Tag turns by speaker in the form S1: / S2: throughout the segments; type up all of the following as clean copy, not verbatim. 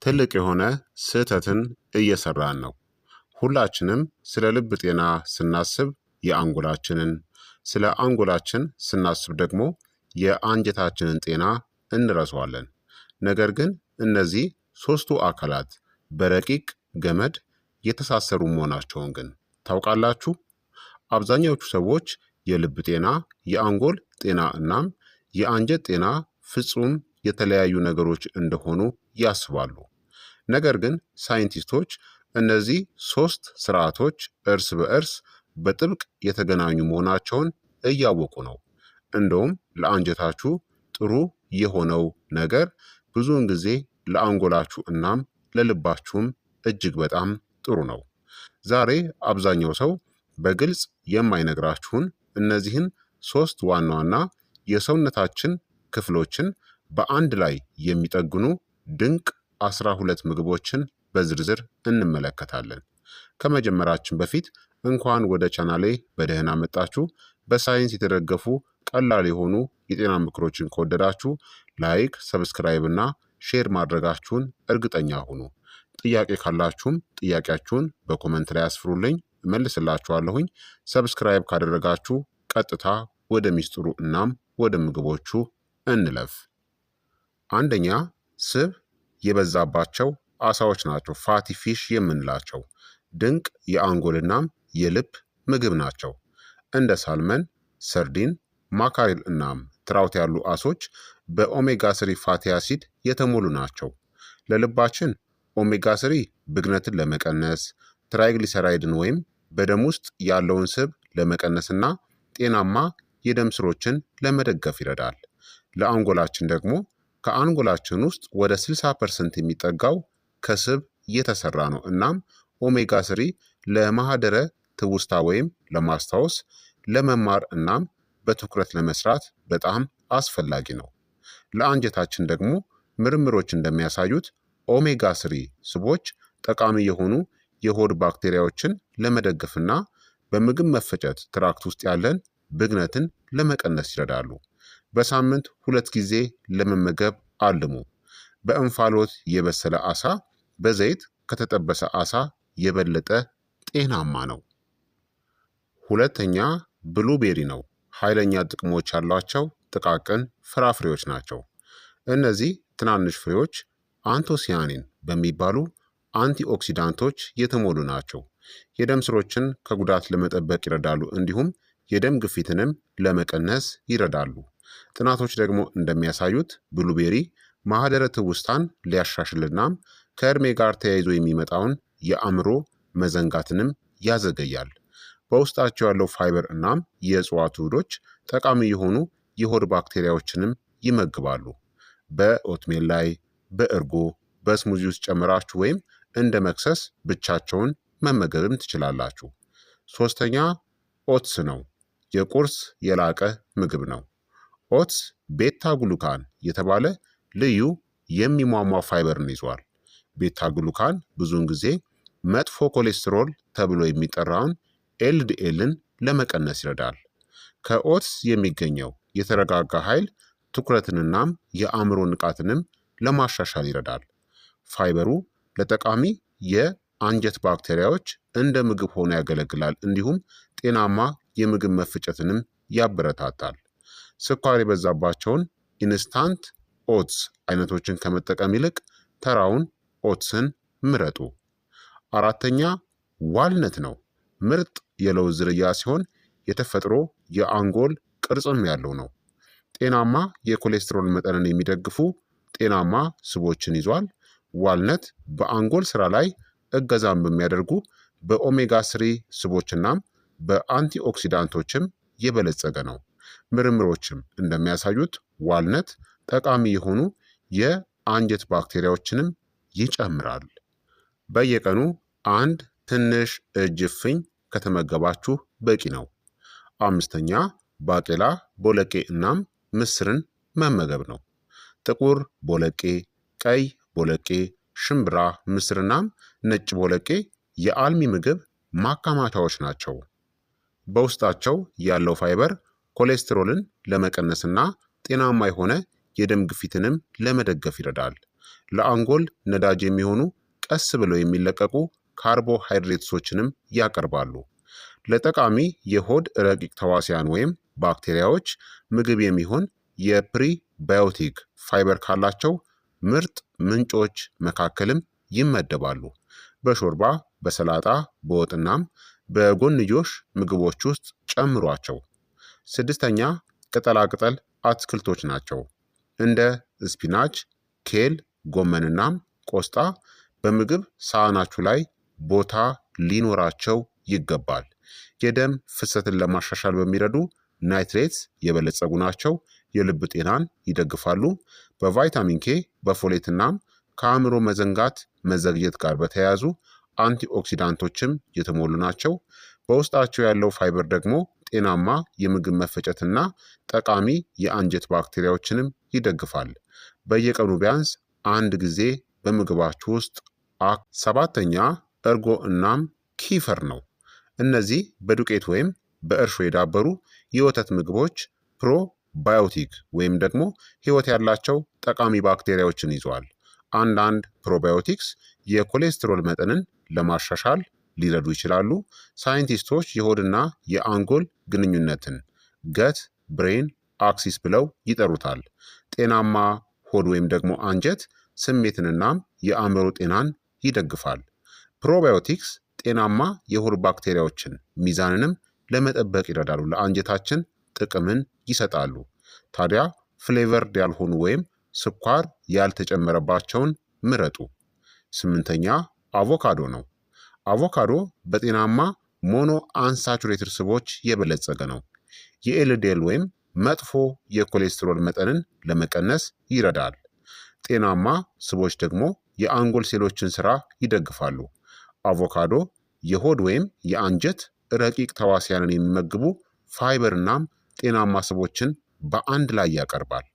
S1: ትልቅ የሆነ ስህተትን እየሰራን ነው። ሁላችንም ስለ ልብ ጤና ስናስብ የአንጎላችንን፣ ስለ አንጎላችን ስናስብ ደግሞ የአንጀታችንን ጤና እንረሳዋለን። ነገር ግን እነዚህ ሶስቱ አካላት በረቂቅ ገመድ የተሳሰሩ መሆናቸውን ግን ታውቃላችሁ? አብዛኛዎቹ ሰዎች የልብ ጤና፣ የአንጎል ጤና እናም የአንጀት ጤና ፍጹም የተለያዩ ነገሮች እንደሆኑ ያስባሉ። ነገር ግን ሳይንቲስቶች እነዚህ ሶስት ስርዓቶች እርስ በእርስ በጥብቅ የተገናኙ መሆናቸውን እያወቁ ነው። እንደውም ለአንጀታችሁ ጥሩ የሆነው ነገር ብዙውን ጊዜ ለአንጎላችሁ እናም ለልባችሁም እጅግ በጣም ጥሩ ነው። ዛሬ አብዛኛው ሰው በግልጽ የማይነግራችሁን እነዚህን ሶስት ዋና ዋና የሰውነታችን ክፍሎችን በአንድ ላይ የሚጠግኑ ድንቅ 12 ምግቦችን በዝርዝር እንመለከታለን። ከመጀመራችን በፊት እንኳን ወደ ቻናሌ በደህና መጣችሁ። በሳይንስ የተደገፉ ቀላል የሆኑ የጤና ምክሮችን ከወደዳችሁ ላይክ፣ ሰብስክራይብ እና ሼር ማድረጋችሁን እርግጠኛ ሁኑ። ጥያቄ ካላችሁም ጥያቄያችሁን በኮመንት ላይ አስፍሩልኝ፣ እመልስላችኋለሁኝ። ሰብስክራይብ ካደረጋችሁ ቀጥታ ወደ ሚስጥሩ እናም ወደ ምግቦቹ እንለፍ። አንደኛ፣ ስብ የበዛባቸው አሳዎች ናቸው። ፋቲ ፊሽ የምንላቸው ድንቅ የአንጎልናም የልብ ምግብ ናቸው። እንደ ሳልመን፣ ሰርዲን፣ ማካሪል እናም ትራውት ያሉ አሶች በኦሜጋ ስሪ ፋቲ አሲድ የተሞሉ ናቸው። ለልባችን ኦሜጋ ስሪ ብግነትን ለመቀነስ፣ ትራይግሊሰራይድን ወይም በደም ውስጥ ያለውን ስብ ለመቀነስና ጤናማ የደም ስሮችን ለመደገፍ ይረዳል። ለአንጎላችን ደግሞ ከአንጎላችን ውስጥ ወደ 60% የሚጠጋው ከስብ የተሰራ ነው። እናም ኦሜጋ ስሪ ለማህደረ ትውስታ ወይም ለማስታወስ፣ ለመማር እናም በትኩረት ለመስራት በጣም አስፈላጊ ነው። ለአንጀታችን ደግሞ ምርምሮች እንደሚያሳዩት ኦሜጋ ስሪ ስቦች ጠቃሚ የሆኑ የሆድ ባክቴሪያዎችን ለመደገፍና በምግብ መፈጨት ትራክት ውስጥ ያለን ብግነትን ለመቀነስ ይረዳሉ። በሳምንት 2 ጊዜ ለመመገብ አልሙ። በእንፋሎት የበሰለ አሳ በዘይት ከተጠበሰ አሳ የበለጠ ጤናማ ነው። ሁለተኛ፣ ብሉቤሪ ነው። ኃይለኛ ጥቅሞች ያሏቸው ጥቃቅን ፍራፍሬዎች ናቸው። እነዚህ ትናንሽ ፍሬዎች አንቶሲያኒን በሚባሉ አንቲኦክሲዳንቶች የተሞሉ ናቸው። የደም ስሮችን ከጉዳት ለመጠበቅ ይረዳሉ፣ እንዲሁም የደም ግፊትንም ለመቀነስ ይረዳሉ። ጥናቶች ደግሞ እንደሚያሳዩት ብሉቤሪ ማህደረ ትውስታን ሊያሻሽልናም ከእድሜ ጋር ተያይዞ የሚመጣውን የአእምሮ መዘንጋትንም ያዘገያል። በውስጣቸው ያለው ፋይበር እናም የእጽዋት ውህዶች ጠቃሚ የሆኑ የሆድ ባክቴሪያዎችንም ይመግባሉ። በኦትሜል ላይ፣ በእርጎ፣ በስሙዚ ውስጥ ጨምራችሁ ወይም እንደ መክሰስ ብቻቸውን መመገብም ትችላላችሁ። ሶስተኛ፣ ኦትስ ነው። የቁርስ የላቀ ምግብ ነው። ኦትስ ቤታ ግሉካን የተባለ ልዩ የሚሟሟ ፋይበርን ይዟል። ቤታ ግሉካን ብዙውን ጊዜ መጥፎ ኮሌስትሮል ተብሎ የሚጠራውን ኤልዲኤልን ለመቀነስ ይረዳል። ከኦትስ የሚገኘው የተረጋጋ ኃይል ትኩረትንናም የአእምሮ ንቃትንም ለማሻሻል ይረዳል። ፋይበሩ ለጠቃሚ የአንጀት ባክቴሪያዎች እንደ ምግብ ሆኖ ያገለግላል፣ እንዲሁም ጤናማ የምግብ መፈጨትንም ያበረታታል። ስኳር የበዛባቸውን ኢንስታንት ኦትስ አይነቶችን ከመጠቀም ይልቅ ተራውን ኦትስን ምረጡ። አራተኛ፣ ዋልነት ነው። ምርጥ የለውዝ ዝርያ ሲሆን የተፈጥሮ የአንጎል ቅርጽም ያለው ነው። ጤናማ የኮሌስትሮል መጠንን የሚደግፉ ጤናማ ስቦችን ይዟል። ዋልነት በአንጎል ስራ ላይ እገዛም በሚያደርጉ በኦሜጋ ስሪ ስቦችናም በአንቲኦክሲዳንቶችም የበለጸገ ነው። ምርምሮችም እንደሚያሳዩት ዋልነት ጠቃሚ የሆኑ የአንጀት ባክቴሪያዎችንም ይጨምራል። በየቀኑ አንድ ትንሽ እጅ እፍኝ ከተመገባችሁ በቂ ነው። አምስተኛ፣ ባቄላ፣ ቦለቄ እናም ምስርን መመገብ ነው። ጥቁር ቦለቄ፣ ቀይ ቦለቄ፣ ሽምብራ፣ ምስርናም ነጭ ቦለቄ የአልሚ ምግብ ማከማቻዎች ናቸው። በውስጣቸው ያለው ፋይበር ኮሌስትሮልን ለመቀነስና ጤናማ የሆነ የደም ግፊትንም ለመደገፍ ይረዳል። ለአንጎል ነዳጅ የሚሆኑ ቀስ ብለው የሚለቀቁ ካርቦሃይድሬትሶችንም ያቀርባሉ። ለጠቃሚ የሆድ ረቂቅ ተዋሲያን ወይም ባክቴሪያዎች ምግብ የሚሆን የፕሪባዮቲክ ፋይበር ካላቸው ምርጥ ምንጮች መካከልም ይመደባሉ። በሾርባ፣ በሰላጣ፣ በወጥናም በጎንዮሽ ምግቦች ውስጥ ጨምሯቸው። ስድስተኛ ቅጠላቅጠል አትክልቶች ናቸው። እንደ ስፒናች፣ ኬል፣ ጎመንናም ቆስጣ በምግብ ሳህናችሁ ላይ ቦታ ሊኖራቸው ይገባል። የደም ፍሰትን ለማሻሻል በሚረዱ ናይትሬትስ የበለጸጉ ናቸው። የልብ ጤናን ይደግፋሉ። በቫይታሚን ኬ፣ በፎሌትናም ከአእምሮ መዘንጋት መዘግየት ጋር በተያያዙ አንቲኦክሲዳንቶችም የተሞሉ ናቸው። በውስጣቸው ያለው ፋይበር ደግሞ ጤናማ የምግብ መፈጨትና ጠቃሚ የአንጀት ባክቴሪያዎችንም ይደግፋል። በየቀኑ ቢያንስ አንድ ጊዜ በምግባችሁ ውስጥ። ሰባተኛ እርጎ እናም ኪፈር ነው። እነዚህ በዱቄት ወይም በእርሾ የዳበሩ የወተት ምግቦች ፕሮባዮቲክ ወይም ደግሞ ሕይወት ያላቸው ጠቃሚ ባክቴሪያዎችን ይዘዋል። አንዳንድ ፕሮባዮቲክስ የኮሌስትሮል መጠንን ለማሻሻል ሊረዱ ይችላሉ። ሳይንቲስቶች የሆድና የአንጎል ግንኙነትን ገት ብሬን አክሲስ ብለው ይጠሩታል። ጤናማ ሆድ ወይም ደግሞ አንጀት ስሜትንናም የአእምሮ ጤናን ይደግፋል። ፕሮባዮቲክስ ጤናማ የሆድ ባክቴሪያዎችን ሚዛንንም ለመጠበቅ ይረዳሉ። ለአንጀታችን ጥቅምን ይሰጣሉ። ታዲያ ፍሌቨርድ ያልሆኑ ወይም ስኳር ያልተጨመረባቸውን ምረጡ። ስምንተኛ አቮካዶ ነው። አቮካዶ በጤናማ ሞኖ አንሳቹሬትድ ስቦች የበለጸገ ነው። የኤልዲኤል ወይም መጥፎ የኮሌስትሮል መጠንን ለመቀነስ ይረዳል። ጤናማ ስቦች ደግሞ የአንጎል ሴሎችን ስራ ይደግፋሉ። አቮካዶ የሆድ ወይም የአንጀት ረቂቅ ተዋሲያንን የሚመግቡ ፋይበር እናም ጤናማ ስቦችን በአንድ ላይ ያቀርባል።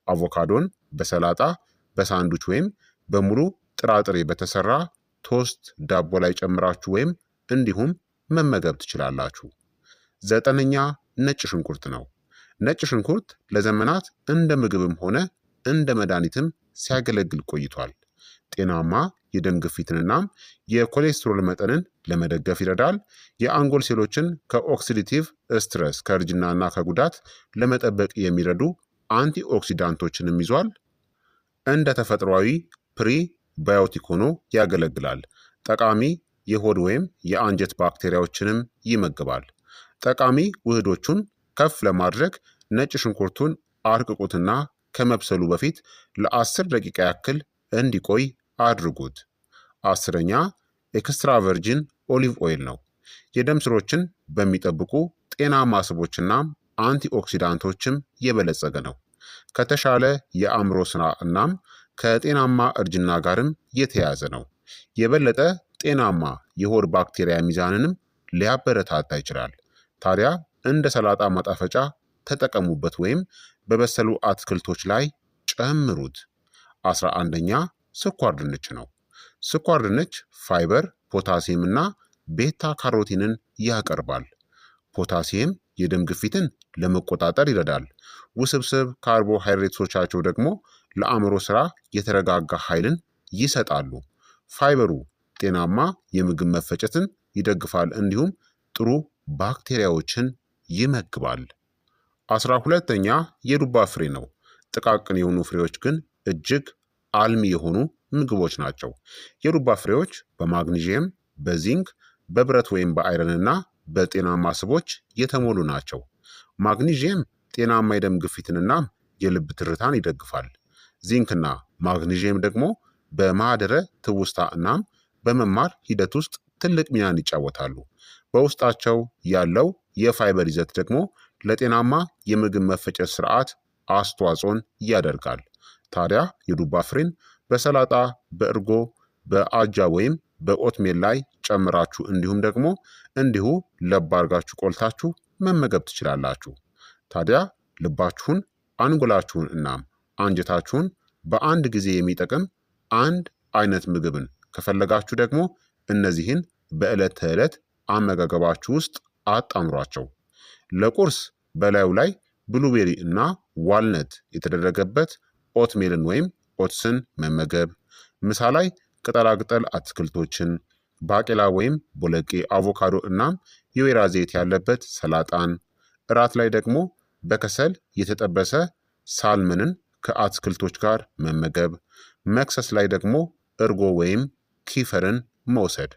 S1: አቮካዶን በሰላጣ፣ በሳንዱች ወይም በሙሉ ጥራጥሬ በተሰራ ቶስት ዳቦ ላይ ጨምራችሁ ወይም እንዲሁም መመገብ ትችላላችሁ። ዘጠነኛ ነጭ ሽንኩርት ነው። ነጭ ሽንኩርት ለዘመናት እንደ ምግብም ሆነ እንደ መድኃኒትም ሲያገለግል ቆይቷል። ጤናማ የደም ግፊትንናም የኮሌስትሮል መጠንን ለመደገፍ ይረዳል። የአንጎል ሴሎችን ከኦክሲዲቲቭ ስትረስ ከእርጅናና ከጉዳት ለመጠበቅ የሚረዱ አንቲኦክሲዳንቶችንም ይዟል። እንደ ተፈጥሯዊ ፕሪባዮቲክ ሆኖ ያገለግላል። ጠቃሚ የሆድ ወይም የአንጀት ባክቴሪያዎችንም ይመግባል። ጠቃሚ ውህዶቹን ከፍ ለማድረግ ነጭ ሽንኩርቱን አርቅቁትና ከመብሰሉ በፊት ለ10 ደቂቃ ያክል እንዲቆይ አድርጉት። አስረኛ ኤክስትራ ቨርጂን ኦሊቭ ኦይል ነው። የደም ስሮችን በሚጠብቁ ጤናማ ስቦችና አንቲኦክሲዳንቶችም የበለጸገ ነው። ከተሻለ የአእምሮ ስራ እናም ከጤናማ እርጅና ጋርም የተያያዘ ነው። የበለጠ ጤናማ የሆድ ባክቴሪያ ሚዛንንም ሊያበረታታ ይችላል። ታዲያ እንደ ሰላጣ ማጣፈጫ ተጠቀሙበት ወይም በበሰሉ አትክልቶች ላይ ጨምሩት። 11ኛ ስኳር ድንች ነው። ስኳር ድንች ፋይበር፣ ፖታሲየም እና ቤታ ካሮቲንን ያቀርባል። ፖታሲየም የደም ግፊትን ለመቆጣጠር ይረዳል። ውስብስብ ካርቦሃይድሬቶቻቸው ደግሞ ለአእምሮ ስራ የተረጋጋ ኃይልን ይሰጣሉ። ፋይበሩ ጤናማ የምግብ መፈጨትን ይደግፋል፣ እንዲሁም ጥሩ ባክቴሪያዎችን ይመግባል። 12ኛ የዱባ ፍሬ ነው። ጥቃቅን የሆኑ ፍሬዎች ግን እጅግ አልሚ የሆኑ ምግቦች ናቸው። የዱባ ፍሬዎች በማግኒዥየም፣ በዚንክ፣ በብረት ወይም በአይረንና በጤናማ ስቦች የተሞሉ ናቸው። ማግኒዥየም ጤናማ የደም ግፊትንና የልብ ትርታን ይደግፋል። ዚንክና ማግኒዥየም ደግሞ በማህደረ ትውስታ እናም በመማር ሂደት ውስጥ ትልቅ ሚናን ይጫወታሉ። በውስጣቸው ያለው የፋይበር ይዘት ደግሞ ለጤናማ የምግብ መፈጨት ስርዓት አስተዋጽኦን ያደርጋል። ታዲያ የዱባ ፍሬን በሰላጣ፣ በእርጎ፣ በአጃ ወይም በኦትሜል ላይ ጨምራችሁ እንዲሁም ደግሞ እንዲሁ ለብ አድርጋችሁ ቆልታችሁ መመገብ ትችላላችሁ። ታዲያ ልባችሁን፣ አንጎላችሁን እናም አንጀታችሁን በአንድ ጊዜ የሚጠቅም አንድ አይነት ምግብን ከፈለጋችሁ ደግሞ እነዚህን በዕለት ተዕለት አመጋገባችሁ ውስጥ አጣምሯቸው። ለቁርስ በላዩ ላይ ብሉቤሪ እና ዋልነት የተደረገበት ኦትሜልን ወይም ኦትስን መመገብ፣ ምሳ ላይ ቅጠላቅጠል አትክልቶችን፣ ባቄላ ወይም ቦለቄ፣ አቮካዶ እናም የወይራ ዘይት ያለበት ሰላጣን፣ እራት ላይ ደግሞ በከሰል የተጠበሰ ሳልመንን ከአትክልቶች ጋር መመገብ፣ መክሰስ ላይ ደግሞ እርጎ ወይም ኪፈርን መውሰድ።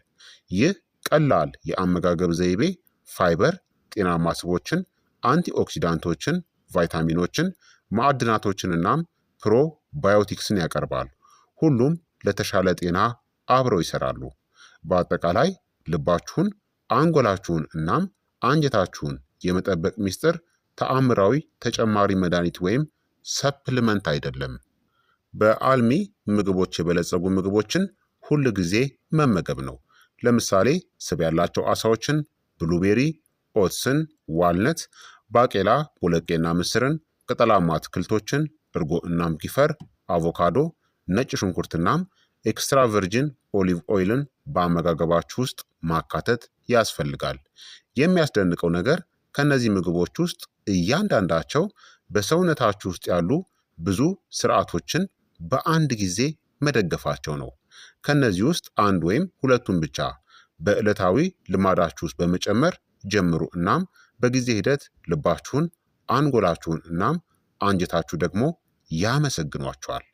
S1: ይህ ቀላል የአመጋገብ ዘይቤ ፋይበር፣ ጤናማ ስቦችን፣ አንቲኦክሲዳንቶችን፣ ቫይታሚኖችን፣ ማዕድናቶችን እናም ፕሮባዮቲክስን ያቀርባል። ሁሉም ለተሻለ ጤና አብረው ይሰራሉ። በአጠቃላይ ልባችሁን፣ አንጎላችሁን እናም አንጀታችሁን የመጠበቅ ሚስጥር ተአምራዊ ተጨማሪ መድኃኒት ወይም ሰፕልመንት አይደለም። በአልሚ ምግቦች የበለጸጉ ምግቦችን ሁል ጊዜ መመገብ ነው። ለምሳሌ ስብ ያላቸው አሳዎችን፣ ብሉቤሪ፣ ኦትስን፣ ዋልነት፣ ባቄላ፣ ቦለቄና ምስርን፣ ቅጠላማ አትክልቶችን፣ እርጎ እናም ኪፈር፣ አቮካዶ፣ ነጭ ሽንኩርትናም ኤክስትራ ቨርጂን ኦሊቭ ኦይልን በአመጋገባችሁ ውስጥ ማካተት ያስፈልጋል። የሚያስደንቀው ነገር ከእነዚህ ምግቦች ውስጥ እያንዳንዳቸው በሰውነታችሁ ውስጥ ያሉ ብዙ ስርዓቶችን በአንድ ጊዜ መደገፋቸው ነው። ከእነዚህ ውስጥ አንድ ወይም ሁለቱን ብቻ በዕለታዊ ልማዳችሁ ውስጥ በመጨመር ጀምሩ። እናም በጊዜ ሂደት ልባችሁን፣ አንጎላችሁን እናም አንጀታችሁ ደግሞ ያመሰግኗቸዋል።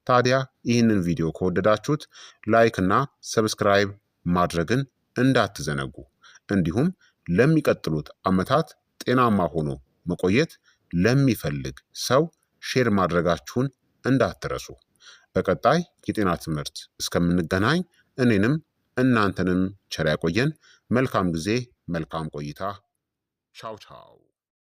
S1: ታዲያ ይህንን ቪዲዮ ከወደዳችሁት ላይክ እና ሰብስክራይብ ማድረግን እንዳትዘነጉ። እንዲሁም ለሚቀጥሉት ዓመታት ጤናማ ሆኖ መቆየት ለሚፈልግ ሰው ሼር ማድረጋችሁን እንዳትረሱ። በቀጣይ የጤና ትምህርት እስከምንገናኝ እኔንም እናንተንም ቸር ያቆየን። መልካም ጊዜ፣ መልካም ቆይታ። ቻው ቻው።